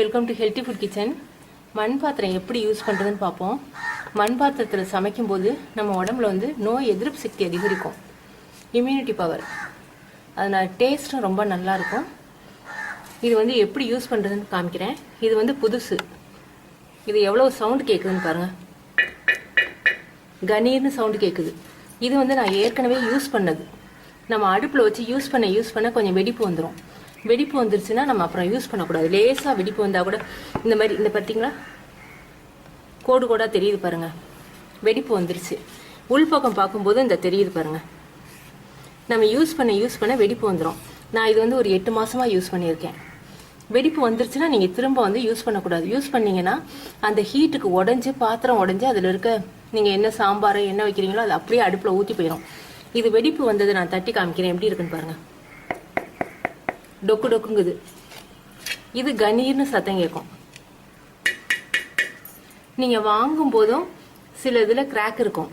Welcome to healthy food kitchen. மண் பாத்திரம் எப்படி யூஸ் பண்ணுறதுன்னு பார்ப்போம். மண் பாத்திரத்தில் சமைக்கும்போது நம்ம உடம்புல வந்து நோய் எதிர்ப்பு சக்தி அதிகரிக்கும், இம்யூனிட்டி பவர். அதனால் டேஸ்ட்டும் ரொம்ப நல்லாயிருக்கும். இது வந்து எப்படி யூஸ் பண்ணுறதுன்னு காமிக்கிறேன். இது வந்து புதுசு. இது எவ்வளோ சவுண்டு கேட்குதுன்னு பாருங்கள். கணீர்னு சவுண்டு கேட்குது. இது வந்து நான் ஏற்கனவே யூஸ் பண்ணது. நம்ம அடுப்பில் வச்சு யூஸ் பண்ண கொஞ்சம் வெடிப்பு வந்துடும். வெடிப்பு வந்துருச்சுன்னா நம்ம அப்புறம் யூஸ் பண்ணக்கூடாது. லேசாக வெடிப்பு வந்தால் கூட இந்த மாதிரி இந்த பார்த்தீங்களா கோடு கோடாக தெரியுது பாருங்கள். வெடிப்பு வந்துருச்சு. உள்பக்கம் பார்க்கும்போது இந்த தெரியுது பாருங்கள். நம்ம யூஸ் பண்ண வெடிப்பு வந்துடும். நான் இது வந்து ஒரு 8 மாதமாக யூஸ் பண்ணியிருக்கேன். வெடிப்பு வந்துருச்சுன்னா நீங்கள் திரும்ப வந்து யூஸ் பண்ணக்கூடாது. யூஸ் பண்ணிங்கன்னா அந்த ஹீட்டுக்கு உடஞ்சி பாத்திரம் உடஞ்சி அதில் இருக்க நீங்கள் என்ன சாம்பார் என்ன வைக்கிறீங்களோ அது அப்படியே அடுப்பில் ஊற்றி போயிடும். இது வெடிப்பு வந்தது நான் தட்டி காமிக்கிறேன் எப்படி இருக்குன்னு பாருங்கள். டொக்கு டொக்குங்குது. இது கணீர்னு சத்தம் கேட்கும். நீங்கள் வாங்கும் போதும் சில இதில் கிராக் இருக்கும்.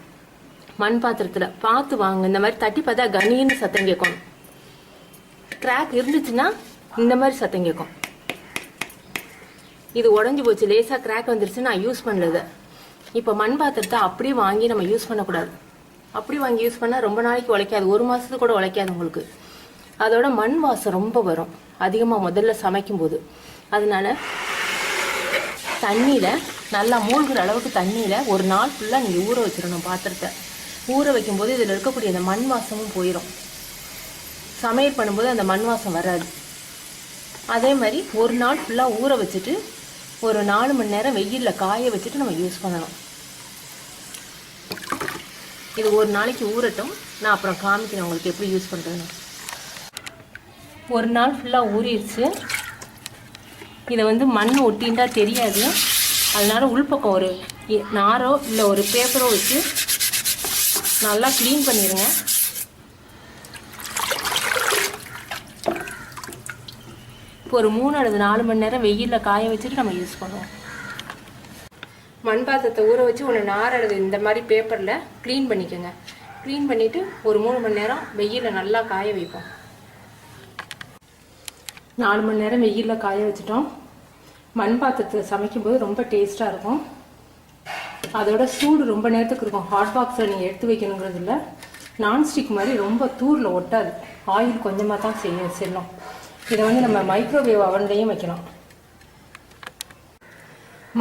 மண் பாத்திரத்தில் பார்த்து வாங்க. இந்த மாதிரி தட்டி பார்த்தா கணீர்னு சத்தம் கேட்கும். கிராக் இருந்துச்சுன்னா இந்த மாதிரி சத்தம் கேட்கும். இது உடஞ்சி போச்சு, லேசாக கிராக் வந்துருச்சு. நான் யூஸ் பண்ணது. இப்போ மண் பாத்திரத்தை அப்படியே வாங்கி நம்ம யூஸ் பண்ணக்கூடாது. அப்படி வாங்கி யூஸ் பண்ணால் ரொம்ப நாளைக்கு உழைக்காது, 1 மாதத்துக்கு கூட உழைக்காது உங்களுக்கு. அதோட மண் வாசம் ரொம்ப வரும் அதிகமாக முதல்ல சமைக்கும் போது. அதனால தண்ணியில் நல்லா மூழ்கிற அளவுக்கு தண்ணியில் ஒரு நாள் ஃபுல்லாக நீங்கள் ஊற வச்சிடணும். பாத்திரத்தை ஊற வைக்கும்போது இதில் இருக்கக்கூடிய அந்த மண் வாசமும் போயிடும். சமையல் பண்ணும்போது அந்த மண் வாசம் வராது. அதே மாதிரி ஒரு நாள் ஃபுல்லாக ஊற வச்சுட்டு ஒரு 4 மணி நேரம் வெயிலில் காய வச்சுட்டு நம்ம யூஸ் பண்ணணும். இது ஒரு நாளைக்கு ஊறட்டும். நான் அப்புறம் காமிக்கிறேன் உங்களுக்கு எப்படி யூஸ் பண்ணுறதுன்னு. ஒரு நாள் ஃபுல்லாக ஊறிடுச்சு. இதை வந்து மண் ஒட்டின்டா தெரியாது. அதனால உள்பக்கம் ஒரு நாரோ இல்லை ஒரு பேப்பரோ வச்சு நல்லா க்ளீன் பண்ணிடுங்க. இப்போ ஒரு 3 அல்லது 4 மணி நேரம் வெயிலில் காய வச்சுட்டு நம்ம யூஸ் பண்ணுவோம். மண் பாத்திரத்தை ஊற வச்சு ஒன்று நார் அல்லது இந்த மாதிரி பேப்பரில் க்ளீன் பண்ணிக்கோங்க. க்ளீன் பண்ணிவிட்டு ஒரு 3 மணி நேரம் வெயிலில் நல்லா காய வைப்போம். 4 மணி நேரம் வெயிலில் காய வச்சுட்டோம். மண் பாத்திரத்தில் சமைக்கும்போது ரொம்ப டேஸ்ட்டாக இருக்கும். அதோட சூடு ரொம்ப நேரத்துக்கு இருக்கும். ஹாட் பாக்ஸில் நீங்கள் எடுத்து வைக்கணுங்கிறது இல்லை. நான்ஸ்டிக் மாதிரி ரொம்ப தூரில் ஒட்டாது. ஆயில் கொஞ்சமாக தான் செல்லும். இதை வந்து நம்ம மைக்ரோவேவ் அவன்லையும் வைக்கலாம்.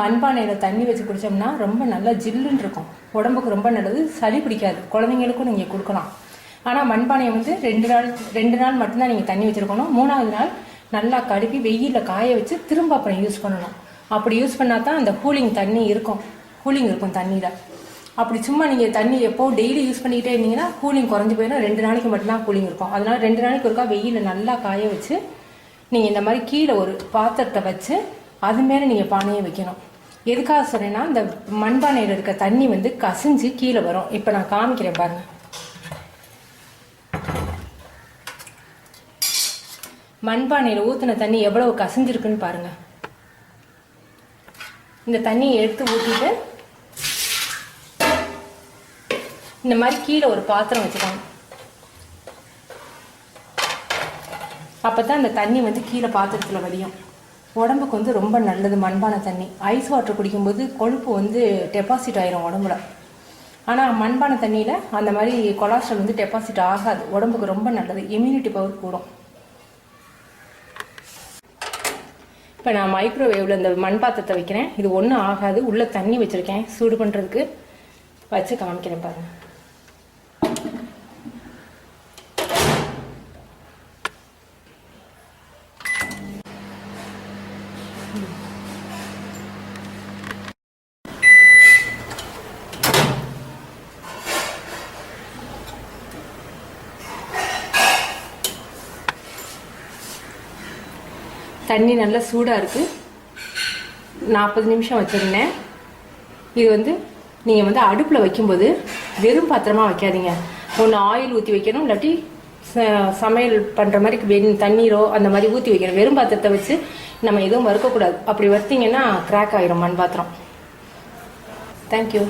மண்பானையில் தண்ணி வச்சு குடித்தோம்னா ரொம்ப நல்லா ஜில்லுன்னு இருக்கும். உடம்புக்கு ரொம்ப நல்லது. சளி பிடிக்காது. குழந்தைங்களுக்கும் நீங்கள் கொடுக்கலாம். ஆனால் மண்பானையை வந்து 2 நாள் மட்டும்தான் நீங்கள் தண்ணி வச்சுருக்கணும். 3ஆவது நாள் நல்லா கழுவி வெயிலில் காய வச்சு திரும்ப அப்புறம் யூஸ் பண்ணணும். அப்படி யூஸ் பண்ணால் தான் அந்த கூலிங் இருக்கும் தண்ணியில். அப்படி சும்மா நீங்கள் தண்ணி எப்போ டெய்லி யூஸ் பண்ணிக்கிட்டே இருந்தீங்கன்னா கூலிங் குறைஞ்சி போயிடும். 2 நாளைக்கு மட்டும்தான் கூலிங் இருக்கும். அதனால் 2 நாளைக்கு ஒருக்கா வெயிலில் நல்லா காய வச்சு நீங்கள் இந்த மாதிரி கீழே ஒரு பாத்திரத்தை வச்சு அது மேலே நீங்கள் பானையை வைக்கணும். எதுக்காக சொன்னேன்னா இந்த மண்பானையில் இருக்க தண்ணி வந்து கசிஞ்சு கீழே வரும். இப்போ நான் காமிக்கிறேன் பாருங்கள். மண்பானையில் ஊற்றின தண்ணி எவ்வளவு கசிஞ்சிருக்குன்னு பாருங்க. இந்த தண்ணியை எடுத்து ஊற்றிட்டு இந்த மாதிரி கீழே ஒரு பாத்திரம் வச்சுக்கோங்க. அப்பதான் அந்த தண்ணி வந்து கீழே பாத்திரத்தில் வடியும். உடம்புக்கு வந்து ரொம்ப நல்லது மண்பானை தண்ணி. ஐஸ் வாட்டர் குடிக்கும்போது கொழுப்பு வந்து டெபாசிட் ஆயிரும் உடம்புல. ஆனால் மண்பானை தண்ணியில் அந்த மாதிரி கொலாஸ்ட்ரால் வந்து டெபாசிட் ஆகாது. உடம்புக்கு ரொம்ப நல்லது. இம்யூனிட்டி பவர் கூடும். இப்போ நான் மைக்ரோவேவில் இந்த மண் பாத்திரத்தை வைக்கிறேன். இது ஒன்றும் ஆகாது. உள்ளே தண்ணி வச்சுருக்கேன் சூடு பண்ணுறதுக்கு. வச்சு காமிக்கிறேன் பாருங்கள். தண்ணி நல்லா சூடாக இருக்குது. 40 நிமிஷம் வச்சுருந்தேன். இது வந்து நீங்கள் வந்து அடுப்பில் வைக்கும்போது வெறும் பாத்திரமாக வைக்காதீங்க. ஒன்று ஆயில் ஊற்றி வைக்கணும், இல்லாட்டி சமையல் பண்ணுற மாதிரி தண்ணீரோ அந்த மாதிரி ஊற்றி வைக்கணும். வெறும் பாத்திரத்தை வச்சு நம்ம எதுவும் வறுக்கக்கூடாது. அப்படி வறுத்தீங்கன்னா கிராக் ஆகிரும் மண் பாத்திரம். தேங்க்யூ.